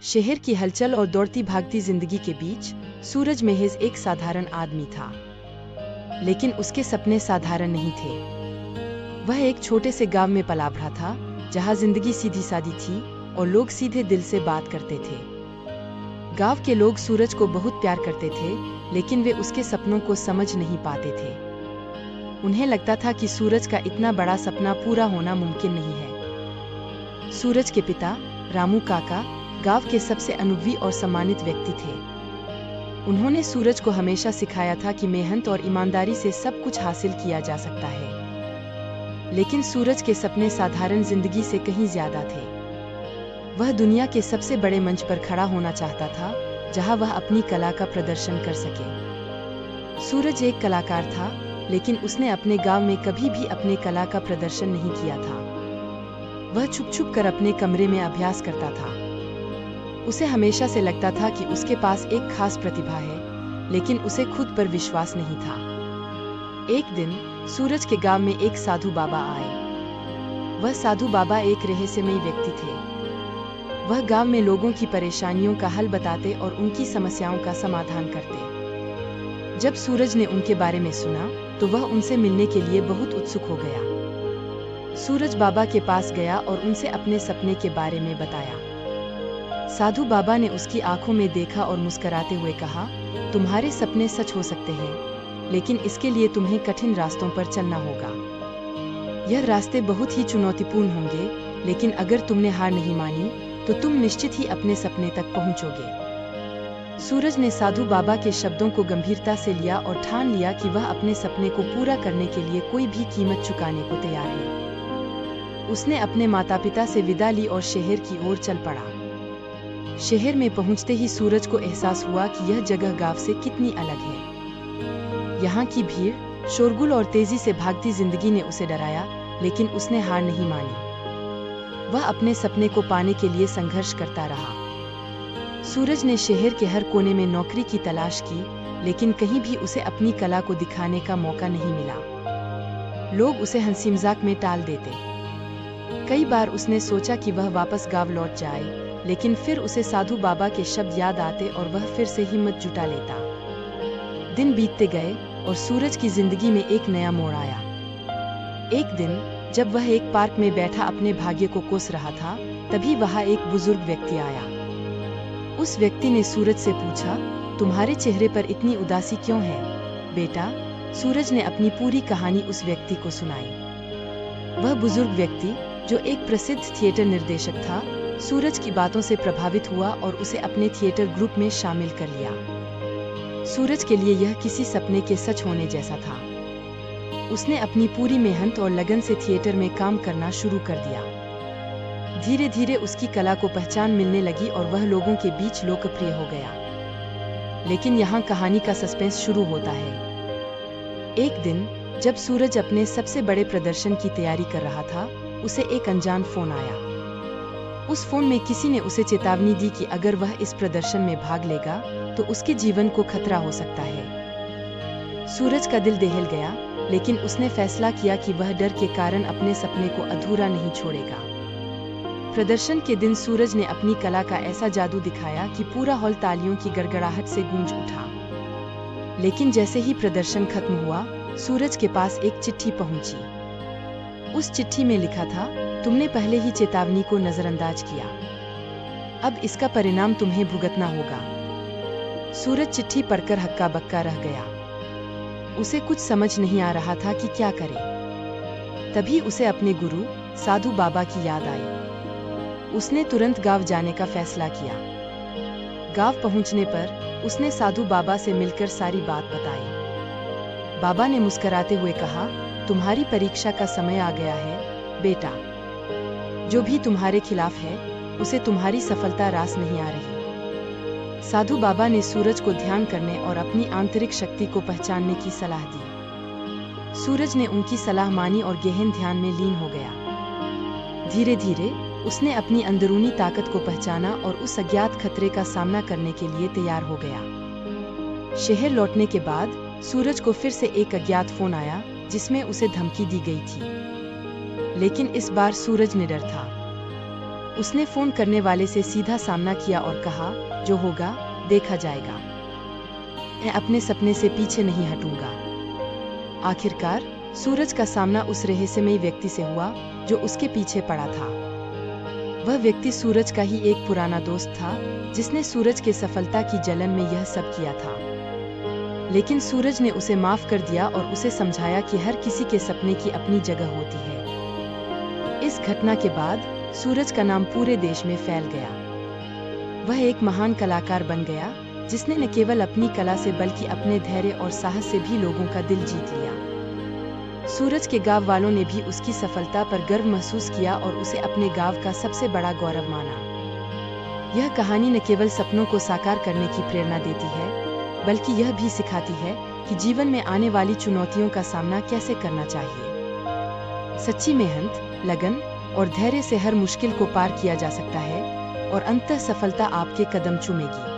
शहर की हलचल और दौड़ती भागती जिंदगी के बीच सूरज महज एक साधारण आदमी था, लेकिन उसके सपने साधारण नहीं थे। वह एक छोटे से गांव में पला बढ़ा था, जहां जिंदगी सीधी सादी थी और लोग सीधे दिल से बात करते थे। गांव के लोग सूरज को बहुत प्यार करते थे, लेकिन वे उसके सपनों को समझ नहीं पाते थे। उन्हें लगता था कि सूरज का इतना बड़ा सपना पूरा होना मुमकिन नहीं है। सूरज के पिता रामू काका गांव के सबसे अनुभवी और सम्मानित व्यक्ति थे। उन्होंने सूरज को हमेशा सिखाया था कि मेहनत और ईमानदारी से सब कुछ हासिल किया जा सकता है। लेकिन सूरज के सपने साधारण जिंदगी से कहीं ज्यादा थे। वह दुनिया के सबसे बड़े मंच पर खड़ा होना चाहता था, जहां वह अपनी कला का प्रदर्शन कर सके। सूरज एक कलाकार था, लेकिन उसने अपने गांव में कभी भी अपने कला का प्रदर्शन नहीं किया था। वह छुप छुप कर अपने कमरे में अभ्यास करता था। उसे हमेशा से लगता था कि उसके पास एक खास प्रतिभा है, लेकिन उसे खुद पर विश्वास नहीं था। एक दिन सूरज के गांव में एक साधु बाबा आए। वह साधु बाबा एक रहस्यमयी व्यक्ति थे। वह गांव में लोगों की परेशानियों का हल बताते और उनकी समस्याओं का समाधान करते। जब सूरज ने उनके बारे में सुना, तो वह उनसे मिलने के लिए बहुत उत्सुक हो गया। सूरज बाबा के पास गया और उनसे अपने सपने के बारे में बताया। साधु बाबा ने उसकी आंखों में देखा और मुस्कुराते हुए कहा, तुम्हारे सपने सच हो सकते हैं, लेकिन इसके लिए तुम्हें कठिन रास्तों पर चलना होगा। यह रास्ते बहुत ही चुनौतीपूर्ण होंगे, लेकिन अगर तुमने हार नहीं मानी, तो तुम निश्चित ही अपने सपने तक पहुंचोगे। सूरज ने साधु बाबा के शब्दों को गंभीरता से लिया और ठान लिया कि वह अपने सपने को पूरा करने के लिए कोई भी कीमत चुकाने को तैयार है। उसने अपने माता पिता से विदा ली और शहर की ओर चल पड़ा। शहर में पहुंचते ही सूरज को एहसास हुआ कि यह जगह गांव से कितनी अलग है। यहाँ की भीड़, शोरगुल और तेजी से भागती जिंदगी ने उसे डराया, लेकिन उसने हार नहीं मानी। वह अपने सपने को पाने के लिए संघर्ष करता रहा। सूरज ने शहर के हर कोने में नौकरी की तलाश की, लेकिन कहीं भी उसे अपनी कला को दिखाने का मौका नहीं मिला। लोग उसे हंसी मजाक में टाल देते। कई बार उसने सोचा कि वह वापस गांव लौट जाए, लेकिन फिर उसे साधु बाबा के शब्द याद आते और वह फिर से हिम्मत जुटा लेता। दिन बीतते गए और सूरज की जिंदगी में एक नया मोड़ आया। एक दिन जब वह एक पार्क में बैठा अपने भाग्य को कोस रहा था, तभी वहां एक बुजुर्ग व्यक्ति आया। उस व्यक्ति ने सूरज से पूछा, तुम्हारे चेहरे पर इतनी उदासी क्यों है, बेटा? सूरज ने अपनी पूरी कहानी उस व्यक्ति को सुनाई। वह बुजुर्ग व्यक्ति, जो एक प्रसिद्ध थिएटर निर्देशक था, सूरज की बातों से प्रभावित हुआ और उसे अपने थिएटर ग्रुप में शामिल कर लिया। सूरज के लिए यह किसी सपने के सच होने जैसा था। उसने अपनी पूरी मेहनत और लगन से थिएटर में काम करना शुरू कर दिया। धीरे धीरे उसकी कला को पहचान मिलने लगी और वह लोगों के बीच लोकप्रिय हो गया। लेकिन यहाँ कहानी का सस्पेंस शुरू होता है। एक दिन जब सूरज अपने सबसे बड़े प्रदर्शन की तैयारी कर रहा था, उसे एक अनजान फोन आया। उस फोन में किसी ने उसे चेतावनी दी कि अगर वह इस प्रदर्शन में भाग लेगा, तो उसके जीवन को खतरा हो सकता है। सूरज का दिल दहल गया, लेकिन उसने फैसला किया कि वह डर के कारण अपने सपने को अधूरा नहीं छोड़ेगा। प्रदर्शन के दिन सूरज ने अपनी कला का ऐसा जादू दिखाया कि पूरा हॉल तालियों की गड़गड़ाहट से गूंज उठा। लेकिन जैसे ही प्रदर्शन खत्म हुआ, सूरज के पास एक चिट्ठी पहुंची। उस चिट्ठी में लिखा था, तुमने पहले ही चेतावनी को नजरअंदाज किया, अब इसका परिणाम तुम्हें भुगतना होगा। सूरज चिट्ठी पढ़कर हक्का बक्का रह गया। उसे कुछ समझ नहीं आ रहा था कि क्या करे। तभी उसे अपने गुरु साधु बाबा की याद आई। उसने तुरंत गांव जाने का फैसला किया। गांव पहुंचने पर उसने साधु बाबा से मिलकर सारी बात बताई। बाबा ने मुस्कुराते हुए कहा, तुम्हारी परीक्षा का समय आ गया है, बेटा। जो भी तुम्हारे खिलाफ है, उसे तुम्हारी सफलता रास नहीं आ रही। साधु बाबा ने सूरज को ध्यान करने और अपनी आंतरिक शक्ति को पहचानने की सलाह दी। सूरज ने उनकी सलाह मानी और गहन ध्यान में लीन हो गया। धीरे धीरे उसने अपनी अंदरूनी ताकत को पहचाना और उस अज्ञात खतरे का सामना करने के लिए तैयार हो गया। शहर लौटने के बाद सूरज को फिर से एक अज्ञात फोन आया, जिसमें उसे धमकी दी गई थी। लेकिन इस बार सूरज निडर था। उसने फोन करने वाले से सीधा सामना किया और कहा, जो होगा देखा जाएगा, मैं अपने सपने से पीछे नहीं हटूंगा। आखिरकार सूरज का सामना उस रहस्यमयी व्यक्ति से हुआ जो उसके पीछे पड़ा था। वह व्यक्ति सूरज का ही एक पुराना दोस्त था, जिसने सूरज के सफलता की जलन में यह सब किया था। लेकिन सूरज ने उसे माफ कर दिया और उसे समझाया कि हर किसी के सपने की अपनी जगह होती है। इस घटना के बाद सूरज का नाम पूरे देश में फैल गया। वह एक महान कलाकार बन गया, जिसने न केवल अपनी कला से बल्कि अपने धैर्य और साहस से भी लोगों का दिल जीत लिया। सूरज के गांव वालों ने भी उसकी सफलता पर गर्व महसूस किया और उसे अपने गांव का सबसे बड़ा गौरव माना। यह कहानी न केवल सपनों को साकार करने की प्रेरणा देती है, बल्कि यह भी सिखाती है कि जीवन में आने वाली चुनौतियों का सामना कैसे करना चाहिए। सच्ची मेहनत, लगन और धैर्य से हर मुश्किल को पार किया जा सकता है और अंततः सफलता आपके कदम चूमेगी।